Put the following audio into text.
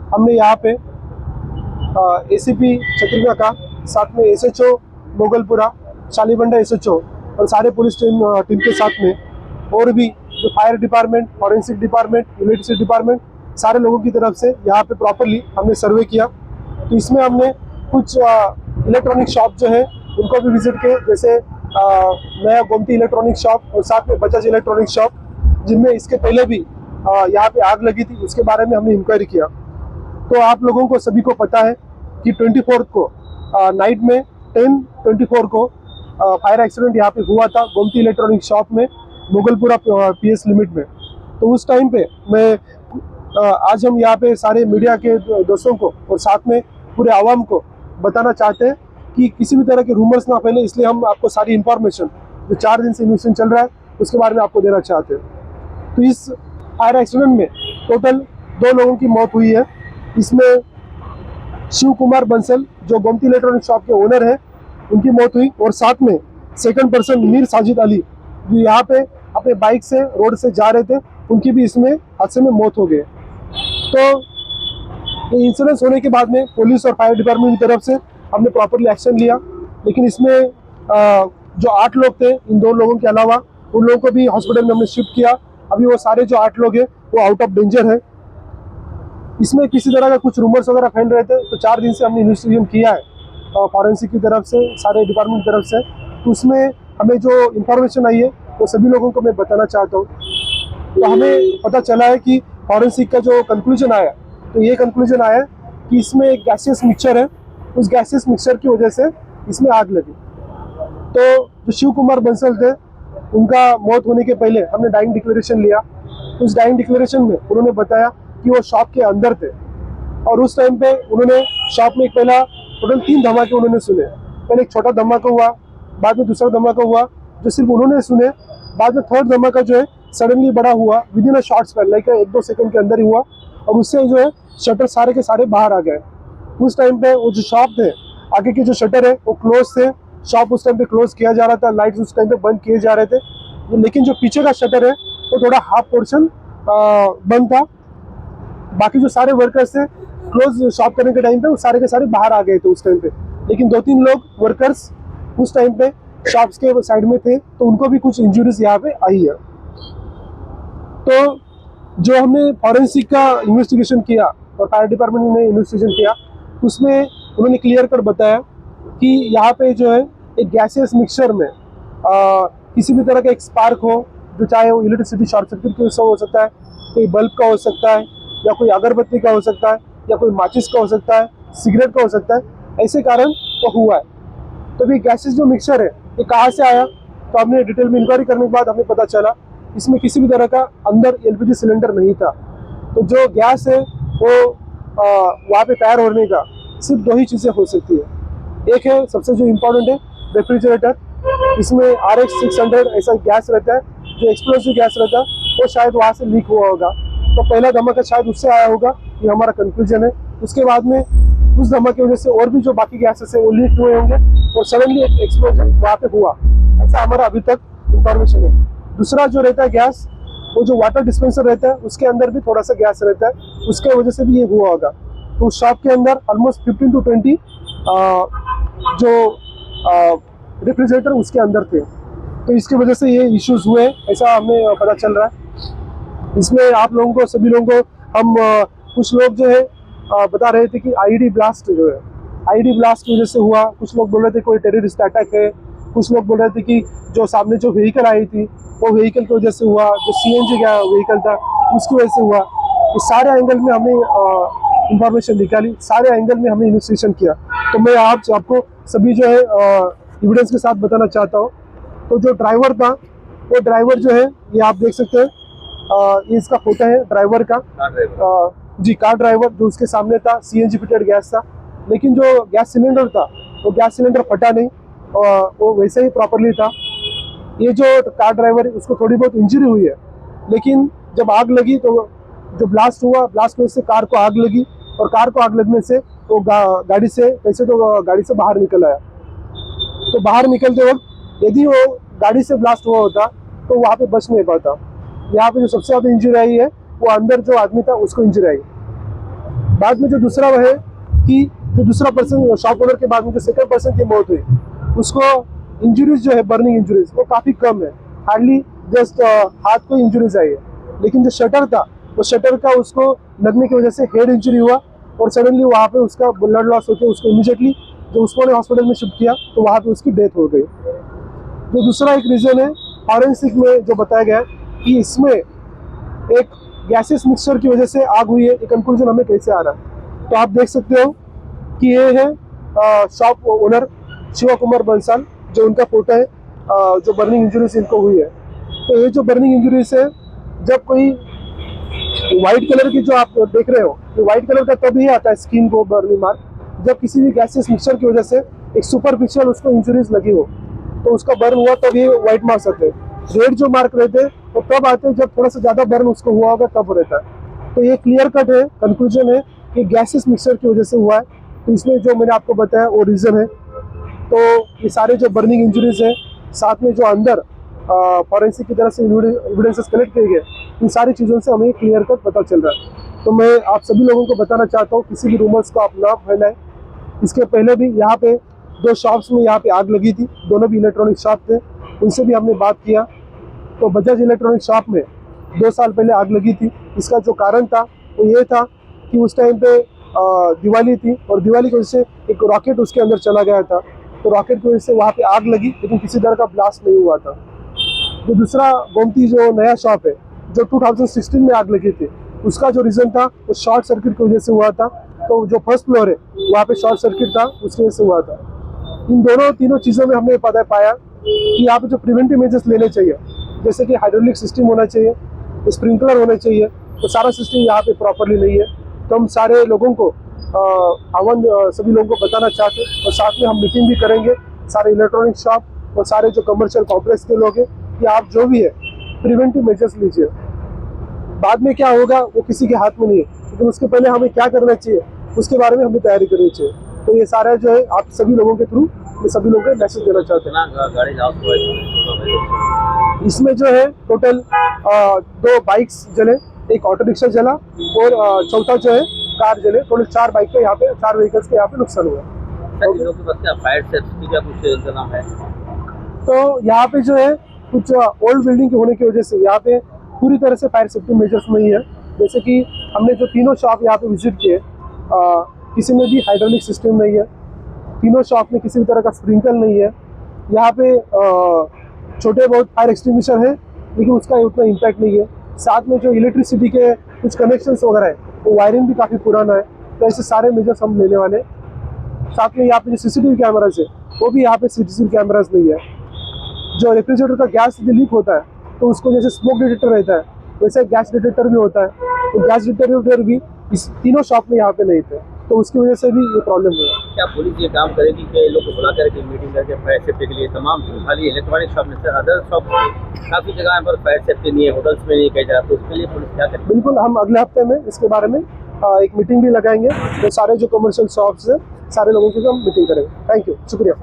हमने यहाँ पे एसीपी छत्तीसगढ़ का, साथ में एसएचओ मोगलपुरा, शालीबंडा एसएचओ और सारे पुलिस टीम के साथ में और भी जो fire department, forensic department, electricity department, सारे लोगों की तरफ से यहाँ पे प्रॉपरली हमने सर्वे किया। तो इसमें हमने कुछ इलेक्ट्रॉनिक शॉप जो है उनको भी विजिट किए, जैसे नया गोमती इलेक्ट्रॉनिक शॉप और साथ में बजाज इलेक्ट्रॉनिक शॉप, जिनमें इसके पहले भी यहाँ पे आग लगी थी, उसके बारे में हमने इंक्वायरी किया। तो आप लोगों को सभी को पता है कि 24 को नाइट में 10:24 को फायर एक्सीडेंट यहाँ पे हुआ था गोमती इलेक्ट्रॉनिक शॉप में, मुगलपुरा पीएस लिमिट में। तो उस टाइम पे मैं आज हम यहाँ पे सारे मीडिया के दोस्तों को और साथ में पूरे आवाम को बताना चाहते हैं कि किसी भी तरह के रूमर्स ना फैले, इसलिए हम आपको सारी इंफॉर्मेशन जो 4 दिन से इन्वेस्टिगेशन चल रहा है उसके बारे में आपको देना चाहते हैं। तो इस फायर एक्सीडेंट में टोटल 2 लोगों की मौत हुई है। इसमें शिव कुमार बंसल जो गोमती इलेक्ट्रॉनिक शॉप के ओनर है, उनकी मौत हुई, और साथ में सेकंड पर्सन मीर साजिद अली जो यहाँ पे अपने बाइक से रोड से जा रहे थे, उनकी भी इसमें हादसे में मौत हो गई। तो ये इंसिडेंस होने के बाद में पुलिस और फायर डिपार्टमेंट की तरफ से हमने प्रॉपरली एक्शन लिया, लेकिन इसमें जो 8 लोग थे, इन 2 लोगों के अलावा उन लोगों को भी हॉस्पिटल में हमने शिफ्ट किया। अभी वो सारे जो 8 लोग हैं वो आउट ऑफ डेंजर है। इसमें किसी तरह का कुछ रूमर्स वगैरह फैल रहे थे, तो 4 दिन से हमने इन्वेस्टिगेशन किया है फॉरेंसिक की तरफ से, सारे डिपार्टमेंट की तरफ से। तो उसमें हमें जो इंफॉर्मेशन आई है वो सभी लोगों को मैं बताना चाहता हूँ। तो हमें पता चला है कि फॉरेंसिक का जो कंक्लूजन आया, तो ये कंक्लूजन आया कि इसमें एक गैसियस मिक्सचर है, उस गैसियस मिक्सचर की वजह से इसमें आग लगी। तो जो शिव कुमार बंसल थे, उनका मौत होने के पहले हमने डाइंग डिक्लेरेशन लिया। तो उस डाइंग डिक्लेरेशन में उन्होंने बताया कि वो शॉप के अंदर थे, और उस टाइम पे उन्होंने शॉप में पहला टोटल 3 धमाके उन्होंने सुने। पहले एक छोटा धमाका हुआ, बाद में दूसरा धमाका हुआ जो सिर्फ उन्होंने सुने, बाद में थर्ड धमाका जो है सडनली बड़ा हुआ, with in a short span, like 1-2 second के अंदर ही हुआ, और उससे जो है शटर सारे के सारे बाहर आ गए। उस टाइम पे वो जो शॉप थे, आगे के जो शटर है वो क्लोज थे, शॉप उस टाइम पे क्लोज किया जा रहा था, लाइट्स उस टाइम पे बंद किए जा रहे थे, लेकिन जो पीछे का शटर है वो थोड़ा हाफ पोर्शन बंद था। बाकी जो सारे वर्कर्स थे क्लोज शॉप करने के टाइम पे वो सारे के सारे बाहर आ गए थे उस टाइम पे, लेकिन 2-3 लोग वर्कर्स उस टाइम पे शॉप्स के साइड में थे, तो उनको भी कुछ इंजुरीज यहाँ पे आई है। तो जो हमने फॉरेंसिक का इन्वेस्टिगेशन किया और फायर डिपार्टमेंट ने इन्वेस्टिगेशन किया, उसमें उन्होंने क्लियर कर बताया कि यहाँ पे जो है एक गैसियस मिक्सचर में किसी भी तरह का एक स्पार्क हो, जो चाहे वो इलेक्ट्रिसिटी शॉर्ट सर्किट की हो सकता है, कोई बल्ब का हो सकता है, या कोई अगरबत्ती का हो सकता है, या कोई माचिस का हो सकता है, सिगरेट का हो सकता है, ऐसे कारण तो हुआ है। तो ये गैसेस जो मिक्सचर है ये कहाँ से आया, तो हमने डिटेल में इंक्वायरी करने के बाद हमें पता चला इसमें किसी भी तरह का अंदर एलपीजी सिलेंडर नहीं था। तो जो गैस है वो वहाँ पे तैयार होने का सिर्फ 2 ही चीज़ें हो सकती है। एक है सबसे जो इम्पोर्टेंट है रेफ्रिजरेटर, इसमें RX 600 ऐसा गैस रहता है जो एक्सप्लोसिव गैस रहता है, वो शायद वहाँ से लीक हुआ होगा। तो पहला धमाका शायद उससे आया होगा, ये हमारा कंक्लूजन है। उसके बाद में उस धमाके की वजह से और भी जो बाकी गैसेस है वो लीक हुए होंगे और सडनली एक एक्सप्लोजन वहाँ पे हुआ, ऐसा हमारा अभी तक इंफॉर्मेशन है। दूसरा जो रहता है गैस, वो जो वाटर डिस्पेंसर रहता है उसके अंदर भी थोड़ा सा गैस रहता है, उसके वजह से भी ये हुआ होगा। तो उस शॉप के अंदर ऑलमोस्ट 15 to 20 जो रेफ्रिजरेटर उसके अंदर थे, तो इसकी वजह से ये इश्यूज हुए, ऐसा हमें पता चल रहा है। इसमें आप लोगों को, सभी लोगों को हम कुछ लोग जो है बता रहे थे कि आईडी ब्लास्ट जो है, आईडी ब्लास्ट की वजह से हुआ। कुछ लोग बोल रहे थे कोई टेररिस्ट अटैक है, कुछ लोग बोल रहे थे कि जो सामने जो व्हीकल आई थी वो व्हीकल की वजह से हुआ, जो CNG का व्हीकल था उसकी वजह से हुआ। इस सारे एंगल में हमने इंफॉर्मेशन निकाली, सारे एंगल में हमने इन्वेस्टिगेशन किया। तो मैं आपको सभी जो है एविडेंस के साथ बताना चाहता हूँ। तो जो ड्राइवर था, वो ड्राइवर जो है ये आप देख सकते हैं, ये इसका फोटो है ड्राइवर का, जी कार ड्राइवर जो उसके सामने था, CNG फिटेड गैस था, लेकिन जो गैस सिलेंडर था वो गैस सिलेंडर फटा नहीं, वो वैसे ही प्रॉपरली था। ये जो कार ड्राइवर है उसको थोड़ी बहुत इंजरी हुई है, लेकिन जब आग लगी तो जो ब्लास्ट हुआ, ब्लास्ट की वजह से कार को आग लगी, और कार को आग लगने से तो गाड़ी से कैसे तो गाड़ी से बाहर निकल आया। तो बाहर निकलते वक्त यदि वो गाड़ी से ब्लास्ट हुआ होता तो वहाँ पे बच नहीं पाता। यहाँ पे जो सबसे ज़्यादा इंजरी आई है वो अंदर जो आदमी था उसको इंजरी आई। बाद में जो दूसरा वह है कि जो दूसरा पर्सन शॉप ओनर के बाद में जो सेकंड पर्सन की मौत हुई, उसको इंजरीज जो है बर्निंग इंजरीज वो काफ़ी कम है, हार्डली जस्ट हाथ को इंजरीज आई है। लेकिन जो शटर था वो शटर का उसको लगने की वजह से हेड इंजरी हुआ और सडनली वहाँ पे उसका ब्लड लॉस होकर उसको इमीडिएटली जो उस्मानिया हॉस्पिटल में शिफ्ट किया तो वहाँ पे उसकी डेथ हो गई। जो दूसरा एक रीज़न है फॉरेंसिक में जो बताया गया कि इसमें एक गैसेस मिक्सचर की वजह से आग हुई है, ये कंक्लूजन हमें कैसे आ रहा है। तो आप देख सकते हो कि ये है शॉप ओनर शिवा कुमार बंसल, जो उनका फोटो है, जो बर्निंग इंजरीज इनको हुई है। तो ये जो बर्निंग इंजरीज है, जब कोई व्हाइट कलर की जो आप देख रहे हो, ये व्हाइट कलर का तभी आता है स्किन को बर्निंग मार्क, जब किसी भी गैसेस मिक्सचर की वजह से एक सुपरफिशियल उसको इंजरीज लगी हो तो उसका बर्न हुआ तब ये व्हाइट मार्क्स आते हैं। रेड जो मार्क रहते हैं वो तब आते हैं जब थोड़ा सा ज़्यादा बर्न उसको हुआ होगा तब रहता है। तो ये क्लियर कट है, कंक्लूजन है कि गैसेस मिक्सचर की वजह से हुआ है। तो इसमें जो मैंने आपको बताया वो रीज़न है। तो ये सारे जो बर्निंग इंजरीज है, साथ में जो अंदर फॉरेंसिक की तरफ से एविडेंसेस कलेक्ट किए गए, इन सारी चीज़ों से हमें क्लियर कट पता चल रहा है। तो मैं आप सभी लोगों को बताना चाहता हूँ, किसी भी रूमर्स को आप ना फैलाएं। इसके पहले भी यहाँ पे 2 शॉप्स में यहाँ पे आग लगी थी, दोनों भी इलेक्ट्रॉनिक शॉप थे, उनसे भी हमने बात किया। तो बजाज इलेक्ट्रॉनिक शॉप में 2 साल पहले आग लगी थी। इसका जो कारण था वो ये था कि उस टाइम पे दिवाली थी और दिवाली की वजह से एक रॉकेट उसके अंदर चला गया था, तो रॉकेट की वजह से वहाँ पे आग लगी, लेकिन किसी तरह का ब्लास्ट नहीं हुआ था। जो दूसरा गोमती जो नया शॉप है, जो 2016 में आग लगी थी, उसका जो रीज़न था वो शॉर्ट सर्किट की वजह से हुआ था। तो जो फर्स्ट फ्लोर है वहाँ पे शॉर्ट सर्किट था, उसकी वजह से हुआ था। इन तीनों चीज़ों में हमने पता पाया कि यहाँ पे जो प्रिवेंटिव मेजर्स लेने चाहिए, जैसे कि हाइड्रोलिक सिस्टम होना चाहिए, स्प्रिंकलर होने चाहिए, तो सारा सिस्टम यहाँ पे प्रॉपरली नहीं है। तो हम सारे लोगों को सभी लोगों को बताना चाहते हैं और साथ में हम मीटिंग भी करेंगे सारे इलेक्ट्रॉनिक शॉप और सारे जो कमर्शियल कॉम्प्लेक्स के लोग हैं कि आप जो भी है प्रिवेंटिव मेजर्स लीजिए। बाद में क्या होगा वो किसी के हाथ में नहीं है, लेकिन उसके पहले हमें क्या करना चाहिए उसके बारे में हमें तैयारी करनी चाहिए। तो ये सारा जो है आप सभी लोगों के थ्रू मैं सभी लोगों को मैसेज देना चाहते हैं। इसमें जो है टोटल 2 बाइक्स जले, एक ऑटो रिक्शा जला और चौथा जो है कार जले। टोटल 4 बाइक के यहाँ पे 4 व्हीकल्स के यहाँ पे नुकसान हुआ। फायर सेफ्टी का कुछ इंतजाम है? तो यहाँ पे जो है कुछ ओल्ड बिल्डिंग होने की वजह से यहाँ पे पूरी तरह से फायर सेफ्टी मेजर्स नहीं है। जैसे कि हमने जो तीनों शॉप यहाँ पे विजिट किए, किसी में भी हाइड्रोलिक सिस्टम नहीं है, तीनों शॉप में किसी भी तरह का स्प्रिंकल नहीं है। यहाँ पे छोटे बहुत फायर एक्सटिंग्विशर है, लेकिन उसका उतना इम्पैक्ट नहीं है। साथ में जो इलेक्ट्रिसिटी के कुछ कनेक्शंस वगैरह है, वो वायरिंग भी काफ़ी पुराना है। तो ऐसे सारे मेजर्स हम लेने वाले। साथ में यहाँ पे जो CCTV कैमराज है, वो भी यहाँ पे CCTV कैमराज नहीं है। जो रेफ्रिजरेटर का गैस यदि लीक होता है तो उसको जैसे स्मोक डिटेक्टर रहता है, वैसे गैस डिटेक्टर भी होता है। तो गैस डिटेक्टर भी इस तीनों शॉप में यहाँ पे नहीं थे, तो उसकी वजह से भी ये प्रॉब्लम हुआ। क्या पुलिस ये काम करेगी कि लोग को बुला करके मीटिंग करके फायर सेफ्टी के लिए तमाम खाली इलेक्ट्रॉनिक शॉप में से अदर शॉप काफ़ी जगह पर फायर सेफ्टी नहीं है, होटल्स में नहीं कही जा रहा, तो उसके लिए पुलिस क्या करेगी? बिल्कुल, हम अगले हफ्ते में इसके बारे में एक मीटिंग भी लगाएंगे। तो सारे जो कमर्शियल शॉप्स है सारे लोगों की हम मीटिंग करेंगे। थैंक यू, शुक्रिया।